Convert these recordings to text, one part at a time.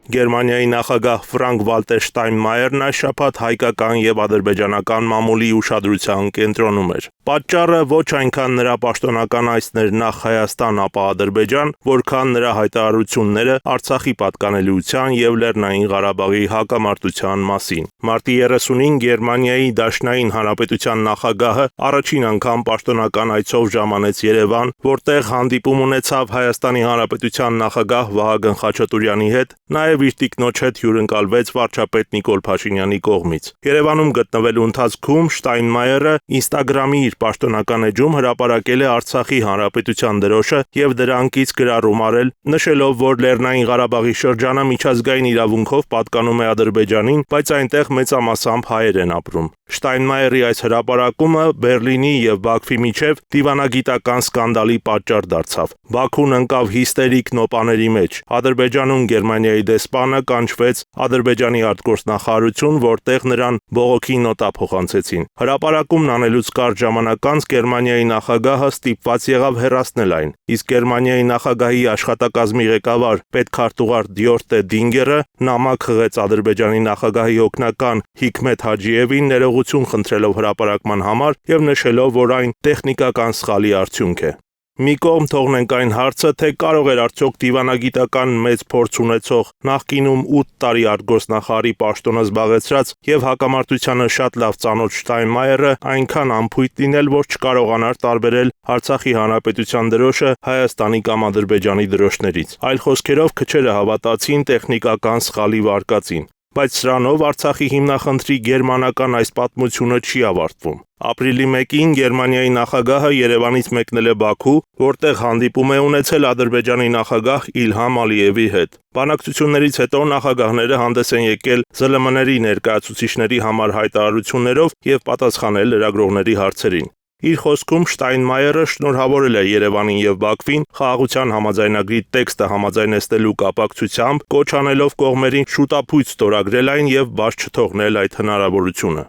Գերմանիայի նախագահ Ֆրանկ Վալտեր Շտայնմայերն այս շաբաթ հայկական եւ ադրբեջանական մամուլի ուշադրության կենտրոնում էր։ Պատճառը ոչ այնքան նրա պաշտոնական այցն էր նախ Հայաստան, ապա Ադրբեջան, որքան նրա հայտարարությունները Արցախի պատկանելիության եւ Լեռնային Ղարաբաղի հակամարտության մասին։ Մարտի 30-ին Գերմանիայի Դաշնային Հանրապետության նախագահը առաջին անգամ պաշտոնական այցով ժամանեց Երևան, որտեղ հանդիպում ունեցավ Հայաստանի Հանրապետության նախագահ Վահագն Խաչատուրյանի հետ, նաև իր տիկնոջ հետ հյուրընկալվեց վարչապետ Նիկոլ Փաշինյանի կողմից։ Երևանում գտնվելու ընթացքում Շտայնմայերը Instagram-ի իր պաշտոնական էջում հրապարակել է Արցախի Հանրապետության դրոշը եւ դրանկից գրառում արել, նշելով, որ Լեռնային Ղարաբաղի շրջանը միջազգային իրավունքով պատկանում է Ադրբեջանին, բայց այնտեղ մեծամասամբ հայեր են ապրում։ Շտայնմայերի այս հրապարակումը Բերլինի եւ Բաքվի միջև դիվանագիտական սկանդալի պատճառ դարձավ։ Բաքուն ընկավ հիստերիկ նոպաների մեջ։ Ադրբեջանում Գերմանիայի դեսպանը կանչվեց Ադրբեջանի արտգործնախարարություն, որտեղ նրան բողոքի նոտա փոխանցեցին։ Հրապարակումն անելուց կարճ ժամանակ անց Գերմանիայի նախագահը ստիպված եղավ հեռացնել այն։ Իսկ Գերմանիայի նախագահի աշխատակազմի ղեկավար պետքարտուղար Դյորտե Դինգերը նամակ խղեց Ադրբեջանի նախագահի օգնական Հիկմետ Հաջիևին ներողություն խնդրելով հրապարակման համար եւ նշելով, որ այն տեխնիկական սխալի արդյունք է։ Մի կողմ թողնենք այն հարցը, թե կարող էր արդյոք դիվանագիտական մեծ փորձ ունեցող նախկինում 8 տարի արտգործնախարարի պաշտոնը զբաղեցրած եւ հակամարտությանը շատ լավ ծանոթ Շտայնմայերը այնքան անփույթ լինել, որ չկարողանար տարբերել Արցախի Հանրապետության դրոշը Հայաստանի կամ Ադրբեջանի դրոշներից։ Այլ խոսքերով քչերը հավատացին տեխնիկական սխալի վարկածին։ Բայց սրանով Արցախի հիմնախնդրի գերմանական այս պատմությունը չի ավարտվում։ Ապրիլի 1-ին Գերմանիայի նախագահը Երևանից մեկնել է Բաքու, որտեղ հանդիպում է ունեցել Ադրբեջանի նախագահ Իլհամ Ալիևի հետ։ Բանակցություններից հետո նախագահները հանդես են եկել ԶԼՄ-ների ներկայացուցիչների համար հայտարարություններով եւ պատասխանել լրագրողների հարցերին։ Իր խոսքում Շտայնմայերը շնորհավորել է Երևանին եւ Բաքվին խաղաղության համաձայնագրի տեքստը համաձայնեցնելու կապակցությամբ, կոչ անելով կողմերին շուտապույտ ստորագրել այն եւ բաց չթողնել այդ հնարավորությունը։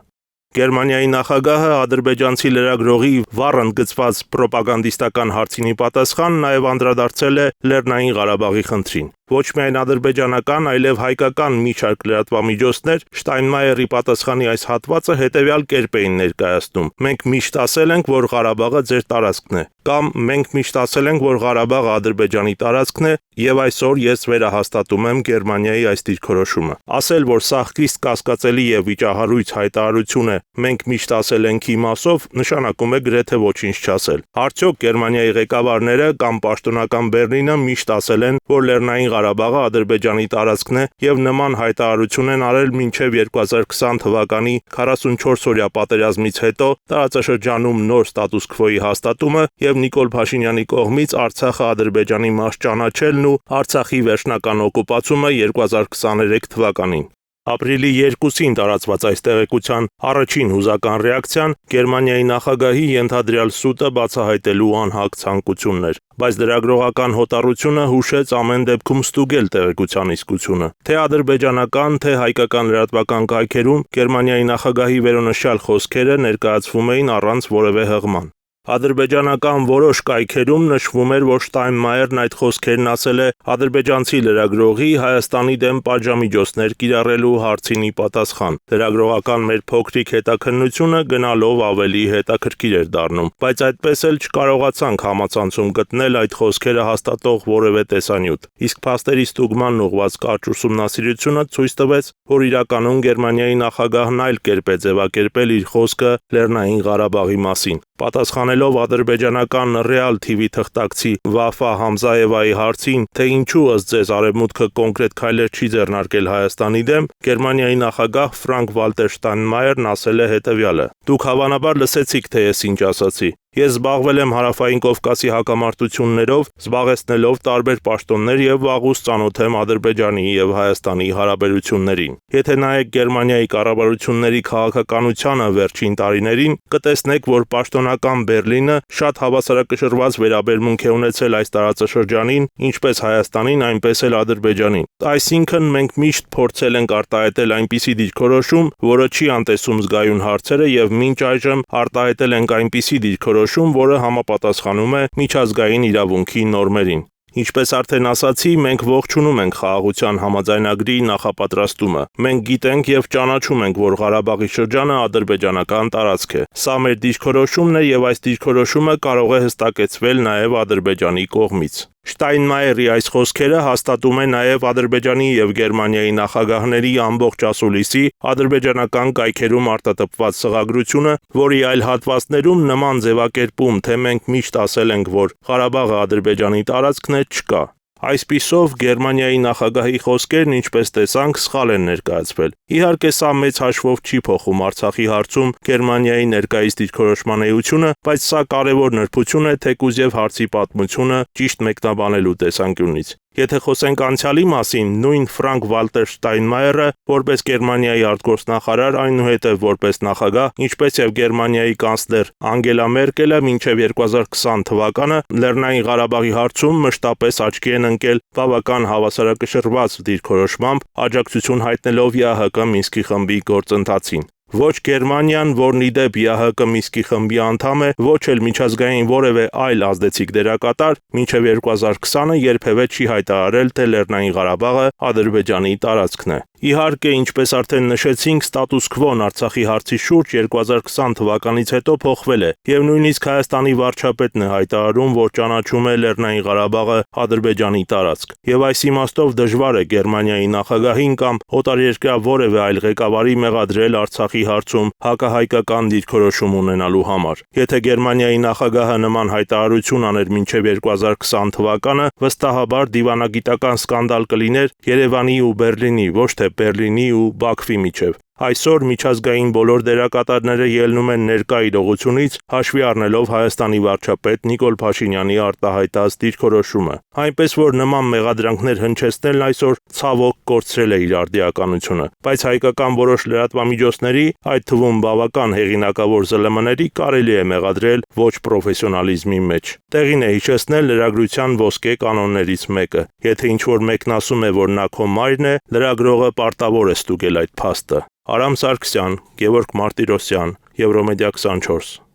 Գերմանիայի նախագահը ադրբեջանցի լրագրողի վառ ընդգծված պրոպագանդիստական հարցին պատասխան նաև անդրադարձել է Լեռնային Ղարաբաղի խնդրին։ Ոչ միայն ադրբեջանական, այլև հայկական մի շարք լրատվամիջոցներ Շտայնմայերի պատասխանի այս հատվածը հետևյալ կերպ էին ներկայացնում. «Մենք միշտ ասել ենք, որ Ղարաբաղը ձեր տարածքն է», կամ «Մենք միշտ ասել ենք, որ Ղարաբաղը Ադրբեջանի տարածքն է, եւ այսօր ես վերահաստատում եմ Գերմանիայի այս դիրքորոշումը»։ Ասել, որ սա խիստ կասկածելի եւ վիճահարույց հայտարարություն է, «Մենք միշտ ասել ենք» իմաստով, նշանակում է գրեթե ոչինչ չասել։ Արդյոք Գերմանիայի ղեկավարները կամ պաշտոնական Բերլինը միշտ ասել են, որ Լեռնային Ղարաբաղը Ադրբեջանի տարածքն է եւ նման հայտարարություն են արել մինչեւ 2020 թվականի 44-օրյա պատերազմից հետո տարածաշրջանում նոր ստատուս քվոյի հաստատումը եւ Նիկոլ Փաշինյանի կողմից Արցախը Ադրբեջանի մաս ճանաչելն ու Արցախի վերջնական օկուպացումը 2023 թվականին։ Ապրիլի 2-ին տարածված այս տեղեկության առաջին հուզական ռեակցիան Գերմանիայի նախագահի ենթադրյալ սուտը բացահայտելու անհագ ցանկությունն էր, բայց լրագրողական հոտառությունը հուշեց ամեն դեպքում ստուգել տեղեկության իսկությունը։ Թե ադրբեջանական, թե հայկական լրատվական կայքերում Գերմանիայի նախագահի վերոնշյալ խոսքերը ներկայացվում էին առանց որևէ հղման։ Ադրբեջանական որոշ կայքերում նշվում էր, որ Շտայնմայերն այդ խոսքերն ասել է ադրբեջանցի լրագրողի Հայաստանի դեմ պատժամիջոցներ կիրառելու հարցին ի պատասխան։ Լրագրողական մեր փոքրիկ հետաքննությունը գնալով ավելի հետաքրքիր էր դառնում, բայց այդպես էլ չկարողացանք համացանցում գտնել այդ խոսքերը հաստատող որևէ տեսանյութ։ Իսկ փաստերի ստուգման ուղղված կարճ ուսումնասիրությունը ցույց տվեց, որ իրականում Գերմանիայի նախագահն այլ կերպ է ձևակերպել իր խոսքը Լեռնային Ղարաբաղի մասին։ Պատասխանելով ադրբեջանական Real TV թղթակցի Վաֆա Համզայևայի հարցին, թե ինչու ըստ ձեզ Արևմուտքը կոնկրետ քայլեր չի ձեռնարկել Հայաստանի դեմ, Գերմանիայի նախագահ Ֆրանկ Վալտեր Շտայնմայերն ասել է հետևյալը. «Դուք հավանաբար լսեցիք, թե ես ինչ ասացի։ Ես զբաղվել եմ Հարավային Կովկասի հակամարտություններով, զբաղեցնելով տարբեր պաշտոններ եւ վաղուց ծանոթ եմ Ադրբեջանի եւ Հայաստանի հարաբերություններին։ Եթե նայեք Գերմանիայի կառավարությունների քաղաքականությանը վերջին տարիներին, կտեսնեք, որ պաշտոնական Բերլինը շատ հավասարակշռված վերաբերմունք է ունեցել այս տարածաշրջանին, ինչպես Հայաստանին, այնպես էլ Ադրբեջանին։ Այսինքն մենք միշտ փորձել ենք արտահայտել այնպիսի դիրքորոշում, որը չի անտեսում զգայուն հարցերը եւ մինչ այժմ արտահայտել ենք այնպիսի դիրքորոշում, որը համապատասխանում է միջազգային իրավունքի նորմերին։ Ինչպես արդեն ասացի, մենք ողջունում ենք խաղաղության համաձայնագրի նախապատրաստումը։ Մենք գիտենք եւ ճանաչում ենք, որ Ղարաբաղի շրջանը ադրբեջանական տարածք է։ Սա մեր դիրքորոշումն է եւ այս դիրքորոշումը կարող է հստակեցվել նաեւ Ադրբեջանի կողմից։ Շտայնմայերի այս խոսքերը հաստատում է նաև Ադրբեջանի եւ Գերմանիայի նախագահների ամբողջ ասուլիսի ադրբեջանական կայքերում արտատպված սղագրությունը, որի այլ հատվածներում նման ձևակերպում, թե մենք միշտ ասել ենք, որ Ղարաբաղը Ադրբեջանի տարածքն է, չկա։ Այսպիսով Գերմանիայի նախագահի խոսքերն, ինչպես տեսանք, սխալ են ներկայացվել։ Իհարկե, սա մեծ հաշվով չի փոխում Արցախի հարցում Գերմանիայի ներկայիս դիրքորոշման էությունը, բայց սա կարևոր նրբություն է թեկուզ եւ հարցի պատմությունը ճիշտ մեկնաբանելու տեսանկյունից։ Եթե խոսենք անցյալի մասին, նույն Ֆրանկ-Վալտեր Շտայնմայերը, որպես Գերմանիայի արտգործնախարար, այնուհետև որպես նախագահ, ինչպես եւ Գերմանիայի կանցլեր Անգելա Մերկելը մինչև 2020 թվականը Լեռնային Ղարաբաղի հարցում մշտապես աչքի են ընկել բավական հավասարակշռված դիրքորոշմամբ, աջակցություն հայտնելով ԵԱՀԿ Մինսկի խմբի գործընթացին։ Ոչ Գերմանիան, որն ի դեպ ԵԱՀԿ Մինսկի խմբի անդամ է, ոչ էլ միջազգային որևէ այլ ազդեցիկ դերակատար, մինչև 2020-ը երբևէ չի հայտարարել, թե Լեռնային Ղարաբաղը Ադրբեջանի տարածքն է։ Իհարկե, ինչպես արդեն նշեցինք, ստատուս քվոն Արցախի հարցի շուրջ 2020 թվականից հետո փոխվել է, եւ նույնիսկ Հայաստանի վարչապետն է հայտարարում, որ ճանաչում է Լեռնային Ղարաբաղը Ադրբեջանի տարածք։ Եվ այս իմաստով դժվար է Գերմանիայի նախագահին կամ օտարերկրյա որևէ այլ ղեկավարի մեղադրել Արցախի հարցում հակահայկական դիրքորոշում ունենալու համար։ Եթե Գերմանիայի նախագահը նման հայտարարություն աներ մինչև 2020 թվականը, վստահաբար դիվանագիտական սկանդալ կլիներ Երևանի ու Բեռլինի, ոչ թե Բեռլինի ու Բաքվի միջև։ Այսօր միջազգային բոլոր դերակատարները ելնում են ներկա իրողությունից, հաշվի առնելով Հայաստանի վարչապետ Նիկոլ Փաշինյանի արտահայտած դիրքորոշումը։ Այնպես որ նման մեղադրանքներ հնչեցնելն այսօր ցավոք կորցրել է իր արդիականությունը, բայց հայկական որոշ լրատվամիջոցների, այդ թվում բավական հեղինակավոր ԶԼՄ-ների կարելի է մեղադրել ոչ պրոֆեսիոնալիզմի մեջ։ Տեղին է հիշեցնել լրագրության ոսկե կանոններից մեկը։ Եթե ինչ-որ մեկն ասում է, որ նա քո մայրն է, լրագրողը պարտավոր է ստուգել այդ փաստը։ Արամ Սարգսյան, Գևորգ Մարտիրոսյան, Եվրոմեդիա 24